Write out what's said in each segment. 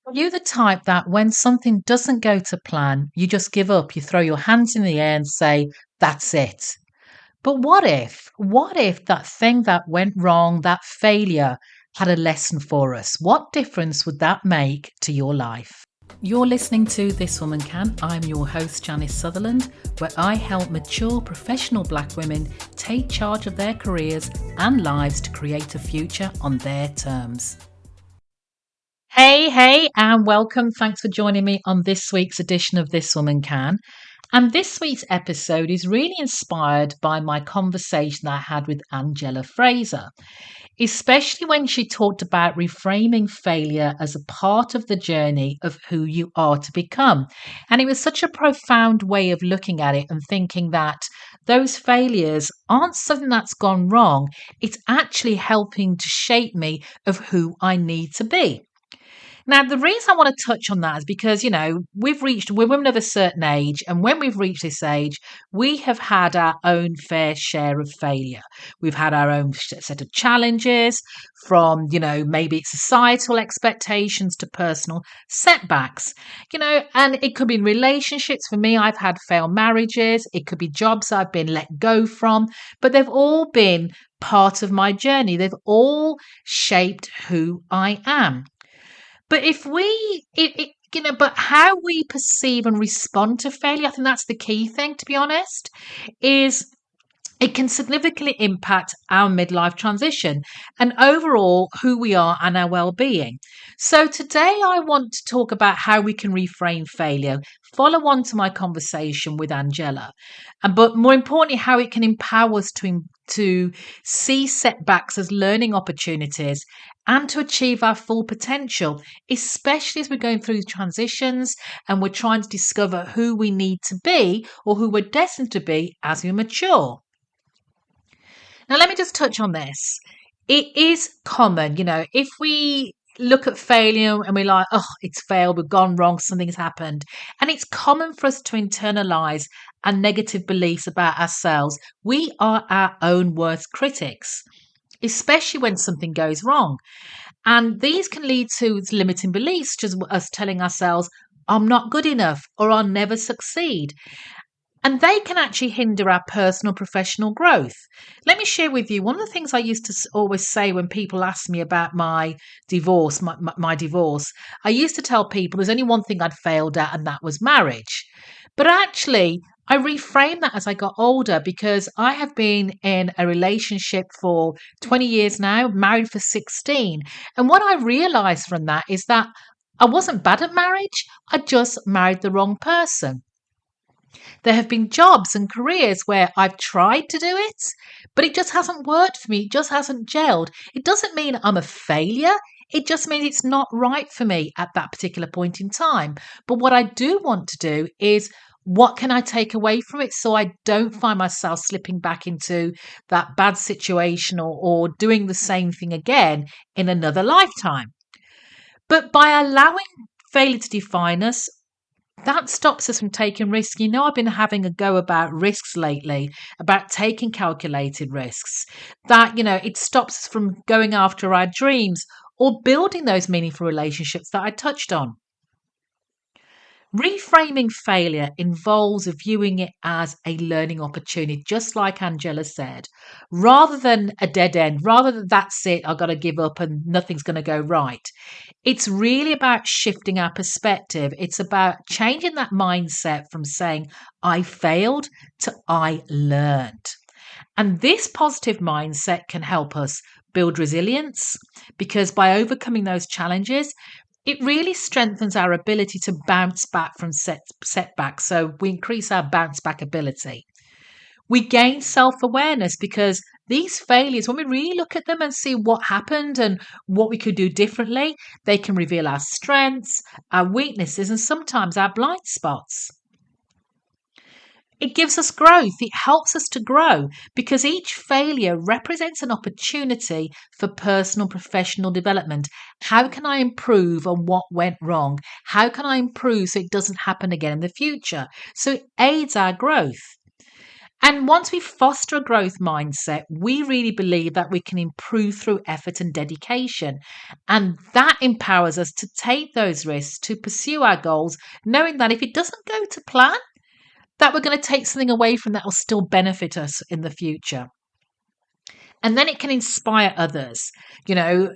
Are you the type that when something doesn't go to plan, you just give up, you throw your hands in the air and say, that's it? But what if that thing that went wrong, that failure, had a lesson for us? What difference would that make to your life? You're listening to This Woman Can. I'm your host, Janice Sutherland, where I help mature professional Black women take charge of their careers and lives to create a future on their terms. Hey, and welcome. Thanks for joining me on this week's edition of This Woman Can. And this week's episode is really inspired by my conversation that I had with Angella Fraser, especially when she talked about reframing failure as a part of the journey of who you are to become. And it was such a profound way of looking at it and thinking that those failures aren't something that's gone wrong. It's actually helping to shape me of who I need to be. Now, the reason I want to touch on that is because, we're women of a certain age, and when we've reached this age, we have had our own fair share of failure. We've had our own set of challenges from, maybe it's societal expectations to personal setbacks, and it could be in relationships. For me, I've had failed marriages, it could be jobs I've been let go from, but they've all been part of my journey. They've all shaped who I am. But if we, but how we perceive and respond to failure, I think that's the key thing, to be honest, is it can significantly impact our midlife transition and overall who we are and our well-being. So today I want to talk about how we can reframe failure, follow on to my conversation with Angela, and but more importantly, how it can empower us to see setbacks as learning opportunities and to achieve our full potential, especially as we're going through transitions and we're trying to discover who we need to be or who we're destined to be as we mature. Now, let me just touch on this. It is common, if we look at failure and we're like, oh, it's failed, we've gone wrong, something's happened. And it's common for us to internalize our negative beliefs about ourselves. We are our own worst critics, especially when something goes wrong. And these can lead to limiting beliefs, such as us telling ourselves, I'm not good enough or I'll never succeed. And they can actually hinder our personal professional growth. Let me share with you one of the things I used to always say when people ask me about my divorce, my divorce. I used to tell people there's only one thing I'd failed at, and that was marriage. But actually, I reframed that as I got older because I have been in a relationship for 20 years now, married for 16. And what I realized from that is that I wasn't bad at marriage, I just married the wrong person. There have been jobs and careers where I've tried to do it, but it just hasn't worked for me. It just hasn't gelled. It doesn't mean I'm a failure. It just means it's not right for me at that particular point in time. But what I do want to do is what can I take away from it so I don't find myself slipping back into that bad situation or doing the same thing again in another lifetime. But by allowing failure to define us, that stops us from taking risks. I've been having a go about risks lately, about taking calculated risks. That, it stops us from going after our dreams or building those meaningful relationships that I touched on. Reframing failure involves viewing it as a learning opportunity, just like Angela said, rather than a dead end, rather than that's it, I've got to give up and nothing's going to go right. It's really about shifting our perspective. It's about changing that mindset from saying, I failed to I learned. And this positive mindset can help us build resilience because by overcoming those challenges, it really strengthens our ability to bounce back from setbacks. So we increase our bounce back ability. We gain self awareness because these failures, when we really look at them and see what happened and what we could do differently, they can reveal our strengths, our weaknesses, and sometimes our blind spots. It gives us growth. It helps us to grow because each failure represents an opportunity for personal professional development. How can I improve on what went wrong? How can I improve so it doesn't happen again in the future? So it aids our growth. And once we foster a growth mindset, we really believe that we can improve through effort and dedication. And that empowers us to take those risks, to pursue our goals, knowing that if it doesn't go to plan, that we're going to take something away from that will still benefit us in the future. And then it can inspire others. You know,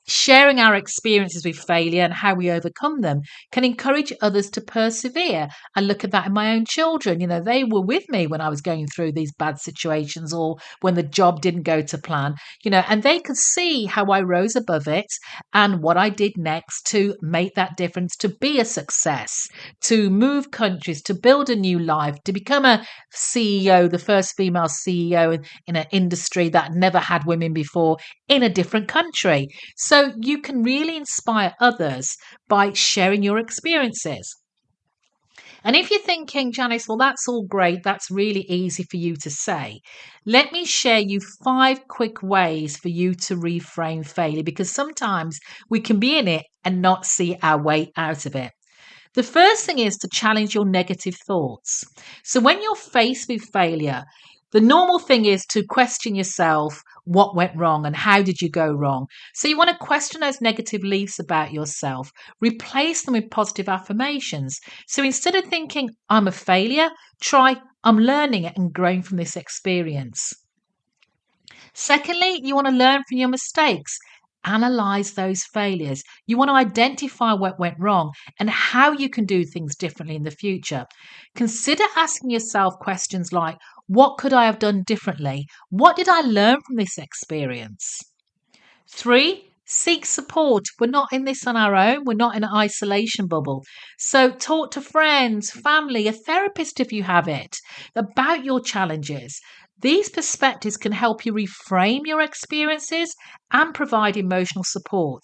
sharing our experiences with failure and how we overcome them can encourage others to persevere. I look at that in my own children. You know, they were with me when I was going through these bad situations or when the job didn't go to plan, and they could see how I rose above it and what I did next to make that difference, to be a success, to move countries, to build a new life, to become a CEO, the first female CEO in an industry that never had women before in a different country. So you can really inspire others by sharing your experiences. And if you're thinking, Janice, well, that's all great, that's really easy for you to say, let me share you 5 quick ways for you to reframe failure, because sometimes we can be in it and not see our way out of it. The first thing is to challenge your negative thoughts. So when you're faced with failure, the normal thing is to question yourself, what went wrong and how did you go wrong? So you want to question those negative beliefs about yourself, replace them with positive affirmations. So instead of thinking, I'm a failure, try, I'm learning it and growing from this experience. Secondly, you want to learn from your mistakes. Analyze those failures. You want to identify what went wrong and how you can do things differently in the future. Consider asking yourself questions like, what could I have done differently? What did I learn from this experience? 3, seek support. We're not in this on our own. We're not in an isolation bubble. So talk to friends, family, a therapist if you have it, about your challenges. These perspectives can help you reframe your experiences and provide emotional support.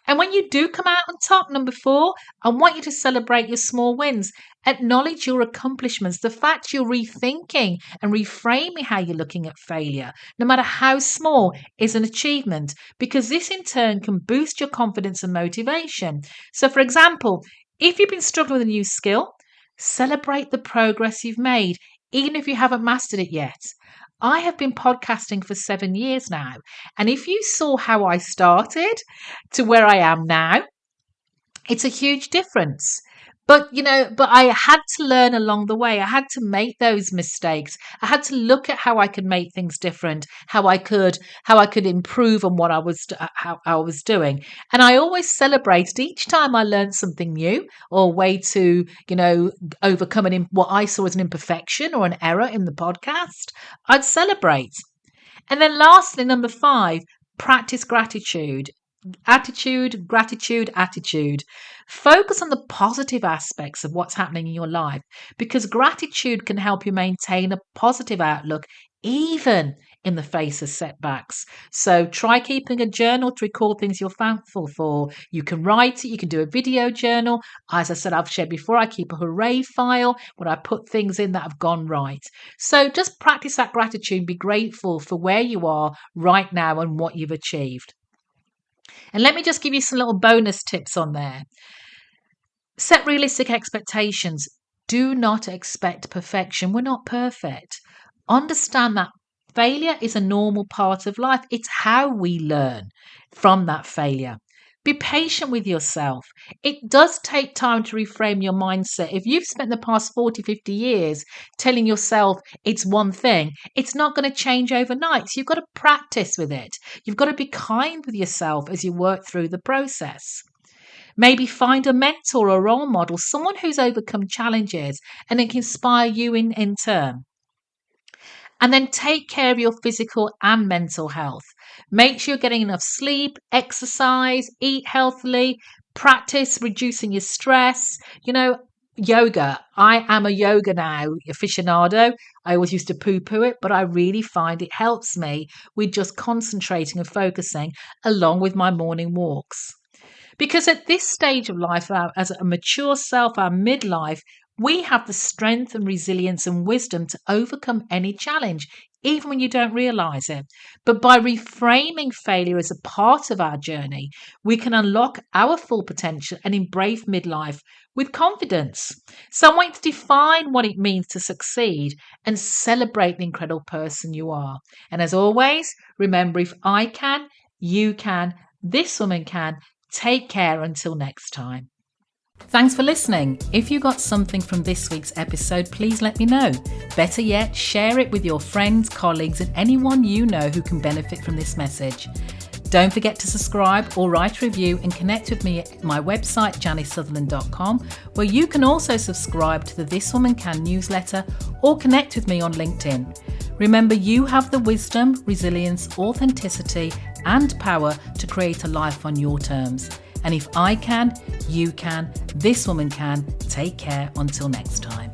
And when you do come out on top, number 4, I want you to celebrate your small wins. Acknowledge your accomplishments, the fact you're rethinking and reframing how you're looking at failure, no matter how small, is an achievement, because this in turn can boost your confidence and motivation. So, for example, if you've been struggling with a new skill, celebrate the progress you've made, even if you haven't mastered it yet. I have been podcasting for 7 years now. And if you saw how I started to where I am now, it's a huge difference. But I had to learn along the way. I had to make those mistakes. I had to look at how I could make things different, how I could improve on what how I was doing. And I always celebrated each time I learned something new or a way to, overcome what I saw as an imperfection or an error in the podcast. I'd celebrate. And then lastly, number 5, practice gratitude. Attitude. Focus on the positive aspects of what's happening in your life, because gratitude can help you maintain a positive outlook even in the face of setbacks. So try keeping a journal to record things you're thankful for. You can write it, you can do a video journal. As I said, I've shared before, I keep a hooray file where I put things in that have gone right. So just practice that gratitude, be grateful for where you are right now and what you've achieved. And let me just give you some little bonus tips on there. Set realistic expectations. Do not expect perfection. We're not perfect. Understand that failure is a normal part of life. It's how we learn from that failure. Be patient with yourself. It does take time to reframe your mindset. If you've spent the past 40, 50 years telling yourself it's one thing, it's not going to change overnight. So you've got to practice with it. You've got to be kind with yourself as you work through the process. Maybe find a mentor or role model, someone who's overcome challenges and it can inspire you in turn. And then take care of your physical and mental health. Make sure you're getting enough sleep, exercise, eat healthily, practice reducing your stress. Yoga. I am a yoga now aficionado. I always used to poo-poo it, but I really find it helps me with just concentrating and focusing along with my morning walks. Because at this stage of life, as a mature self, our midlife, we have the strength and resilience and wisdom to overcome any challenge, even when you don't realize it. But by reframing failure as a part of our journey, we can unlock our full potential and embrace midlife with confidence. So I want you to define what it means to succeed and celebrate the incredible person you are. And as always, remember, if I can, you can, this woman can. Take care until next time. Thanks for listening. If you got something from this week's episode, please let me know. Better yet, share it with your friends, colleagues, and anyone you know who can benefit from this message. Don't forget to subscribe or write a review and connect with me at my website, janicesutherland.com, where you can also subscribe to the This Woman Can newsletter or connect with me on LinkedIn. Remember, you have the wisdom, resilience, authenticity, and power to create a life on your terms. And if I can, you can, this woman can. Take care until next time.